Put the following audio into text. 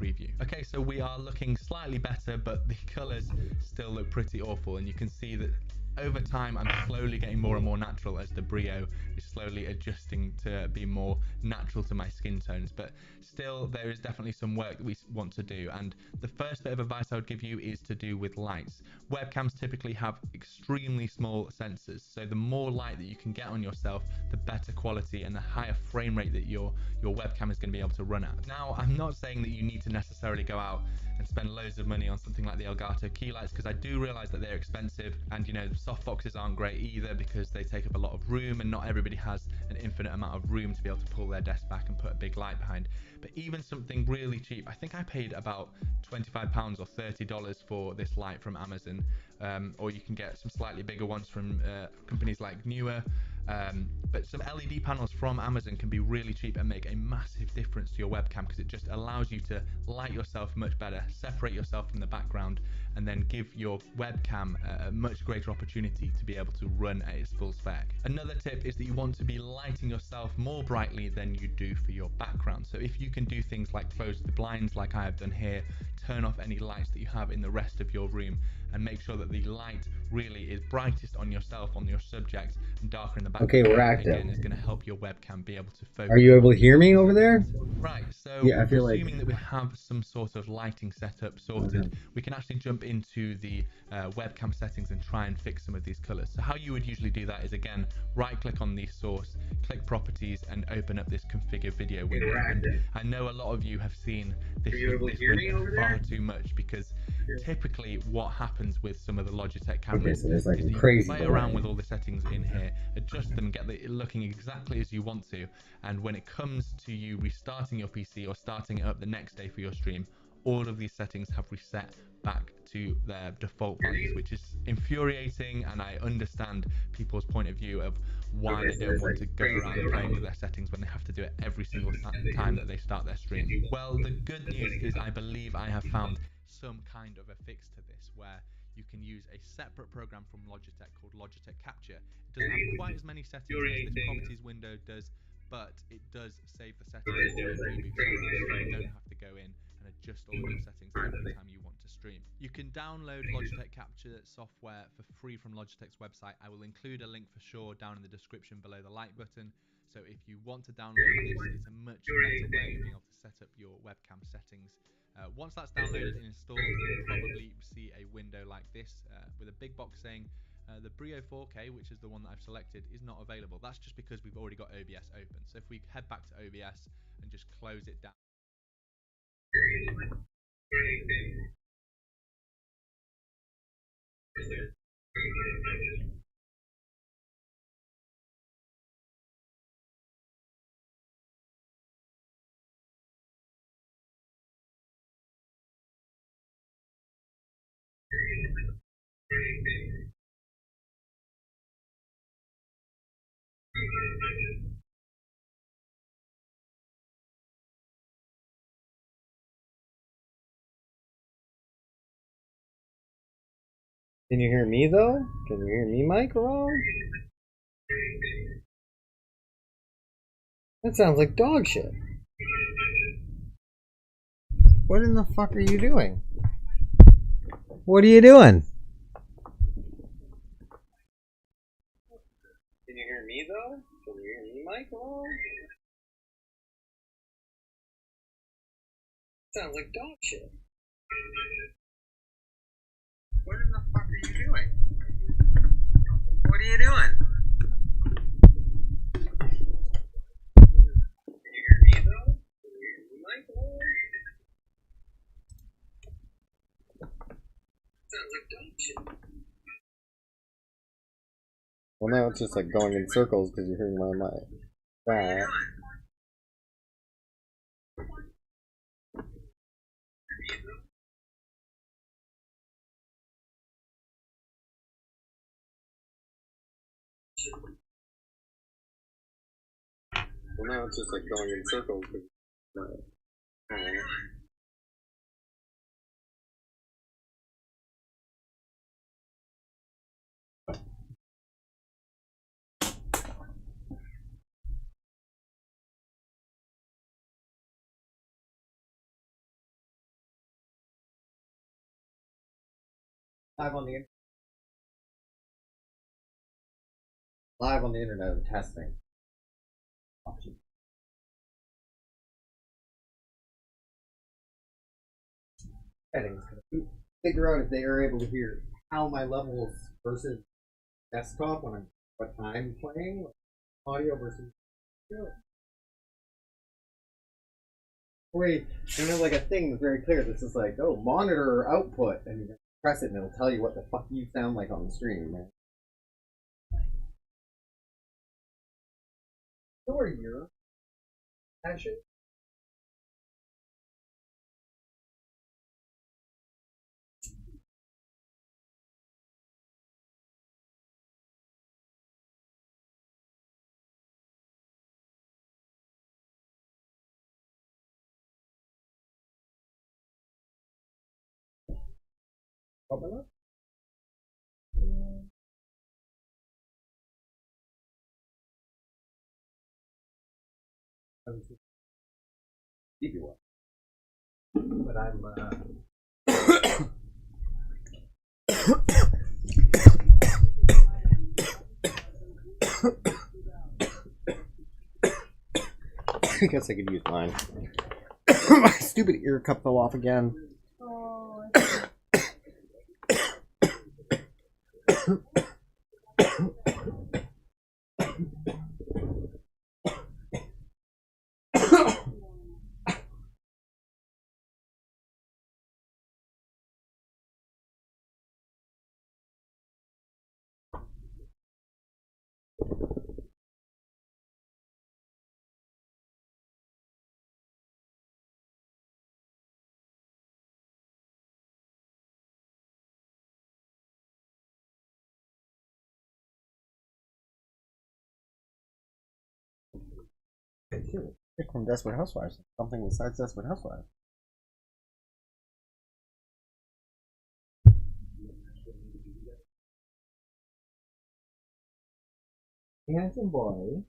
preview. Okay, so we are looking slightly better, but the colors still look pretty awful, and you can see that over time I'm slowly getting more and more natural as the Brio is slowly adjusting to be more natural to my skin tones. But still, there is definitely some work that we want to do, and the first bit of advice I would give you is to do with lights. Webcams typically have extremely small sensors, so the more light that you can get on yourself, the better quality and the higher frame rate that your webcam is going to be able to run at. Now, I'm not saying that you need to necessarily go out and spend loads of money on something like the Elgato key lights, because I do realize that they're expensive, and you know, softboxes aren't great either because they take up a lot of room, and not everybody has an infinite amount of room to be able to pull their desk back and put a big light behind. But even something really cheap, I think I paid about £25 or $30 for this light from Amazon, or you can get some slightly bigger ones from companies like Neewer. But some LED panels from Amazon can be really cheap and make a massive difference to your webcam, because it just allows you to light yourself much better, separate yourself from the background, and then give your webcam a much greater opportunity to be able to run at its full spec. Another tip is that you want to be lighting yourself more brightly than you do for your background. So if you can do things like close the blinds like I have done here, turn off any lights that you have in the rest of your room, and make sure that the light really is brightest on yourself, on your subject, and darker in the background. Okay, we're active. Again, is going to help your webcam be able to focus. Are you able to hear me over there? Right, so Yeah, I feel like assuming that we have some sort of lighting setup sorted, we can actually jump into the webcam settings and try and fix some of these colors. So how you would usually do that is, again, right click on the source, click properties, and open up this configure video window. And I know a lot of you have seen this window far too much, because typically what happens with some of the Logitech cameras so there's like is a you crazy play around with all the settings in here, adjust them, get it looking exactly as you want to, and when it comes to you restarting your PC or starting it up the next day for your stream, all of these settings have reset back to their default values, which is infuriating, and I understand people's point of view of why they don't want to go around playing with their settings when they have to do it every single time that they start their stream. Well, the good news is I believe I have found some kind of a fix to this, where you can use a separate program from Logitech called Logitech Capture. It doesn't have quite as many settings as this properties window does, but it does save the settings in ebook style, so you don't have to go in and adjust all of your settings every time you want to stream. You can download Logitech Capture software for free from Logitech's website. I will include a link for sure down in the description below the like button. So if you want to download this, it's a much better way of being able to set up your webcam settings. Once that's downloaded and installed, you'll probably see a window like this with a big box saying the Brio 4K, which is the one that I've selected, is not available. That's just because we've already got OBS open. So if we head back to OBS and just close it down. Can you hear me though? Can you hear me, Mike? Wrong? That sounds like dog shit. What in the fuck are you doing? What are you doing? Can you hear me though? Can you hear me, Mike? Wrong? That sounds like dog shit. What in the fuck are you doing? What are you doing? Can you hear me though? Can you hear me, Mike? Sounds like dog shit. Well, now it's just like going in circles because you're hearing my mic. That. Well, now it's just like going in circles. Live on the live on the internet and testing. Settings. Figure out if they are able to hear how my levels versus desktop when I'm what I'm playing, audio versus video. Wait, and there's like a thing that's very clear. This is like, oh, monitor output, and you press it, and it'll tell you what the fuck you sound like on the stream, man. Who are you? Passion. What? TV one. But I'm I guess I could use mine. My stupid ear cup fell off again. Pick from Desperate Housewives. Something besides Desperate Housewives. Handsome boy.